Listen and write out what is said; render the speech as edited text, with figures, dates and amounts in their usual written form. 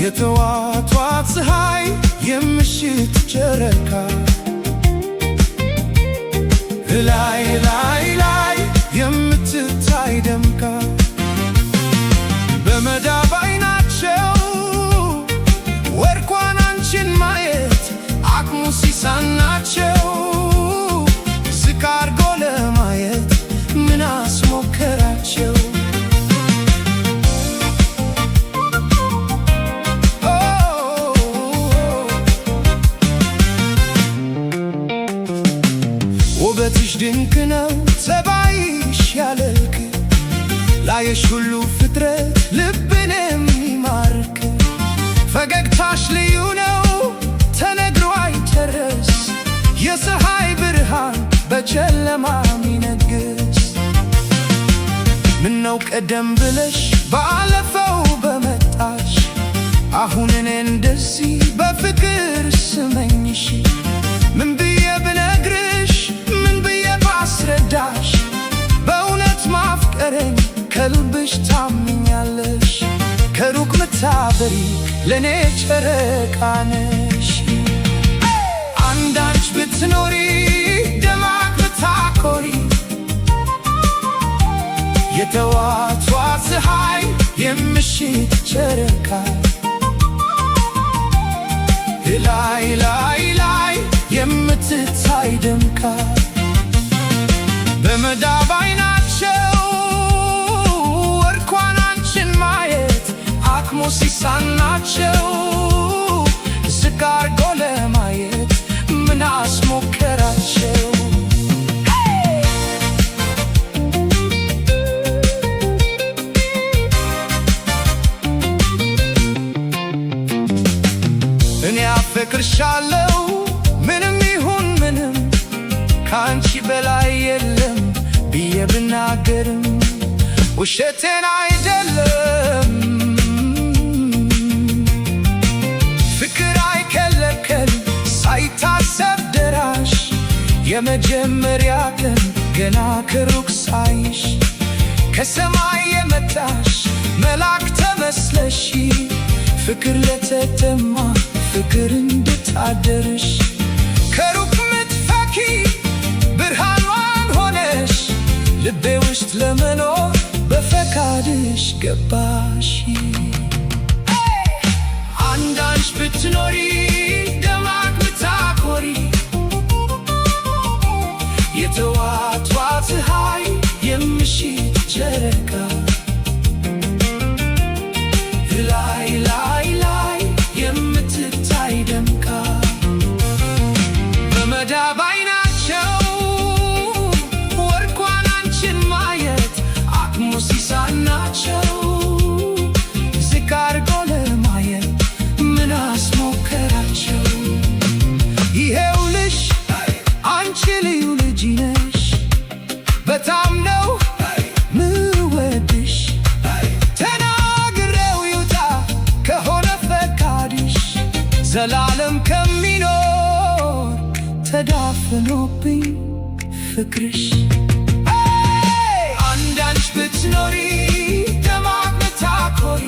የጠዋቷ ፀሐይ የምሽት ጨረቃ ላይ ላይ ላይ የምትታይ ደምቃ በመዳብ አይናቸው ወርቋን አንቺን ማየት አቅሙ ሲሳናቸው ዝቅ አርጎ ለማየት ምን አስሞከራቸው? ውበትሽ ድንቅ ነው ፀባይሽ ያለልክ ላየሽ ሁሉ ፍጥረት ልብን የሚማርክ ፈገግታሽ ልዩ ነው ተነግሮ አይጨረስ የፀሐይ ብርሃን በጨለማ ሚነግስ ምነው ቀደም ብለሽ ባለፈው በመጣሽ አሁን እኔ እንደዚህ በፍቅር ስመኝሽ ምን ብዬ ብነግርሽ ምን ብዬ ባስረዳሽ በእውነት ማፍቀረኝ ከልብሽ ታምኛለሽ ከሩቅ ምታበሪ ለኔ ጨረቃ ነሽ አንዳንች ብትኖሪ ደማቅ ብታኮሪ የጠዋቷ ፀሐይ የምሽት ጨረቃ ላይ ላይ ላይ የምትታይ ደምቃ በመዳብ አይናቸው ወርቋን አንቺን ማየት አቅሙ ሲሳናቸው ዝቅ አርጎ ለማየት ምን አስሞከራቸው? እኔ አፈቅርሻለሁ ምንም ይሁን ምንም ከአንቺ በላይ የለም ብዬ ብናገርም ውሸቴን አይደለም። ፍቅር አይከለከል ሳይታሰብ ደራሽ የመጀመሪያ ቀን ገና ከሩቅ ሳይሽ ከሰማይ የመጣሽ መልአክ ተመስለሽ ፍቅር ለተጠማ ፍቅር እንድታደርሽ ከሩቅ ምትፈኪ ብርሃኗን ሆነሽ ልቤ ውስጥ ለመኖር በፈቃድሽ ገባሽ። አንዳንች ብትኖሪ ደማቅ ብታኮሪ የጠዋቷ ፀሐይ የምሽት ጨረቃ ላይ ላይ ላይ የምትታይ ደምቃ በመዳብ አይናቸው ወርቋን አንቺን ማየት አቅሙ ሲሳናቸው ዝቅ አርጎ ለማየት ምን አስሞከራቸው? ይሄውልሽ አንቺ ልዩ ልጅ ነሽ በጣም ነው ምወድሽ ተናግሬው ይውጣ ከሆነ ፈቃድሽ ዘላለም ከሚኖር ተዳፍኖብኝ ፍቅርሽ አንዳንች ብትኖሪ ደማቅ ብታኮሪ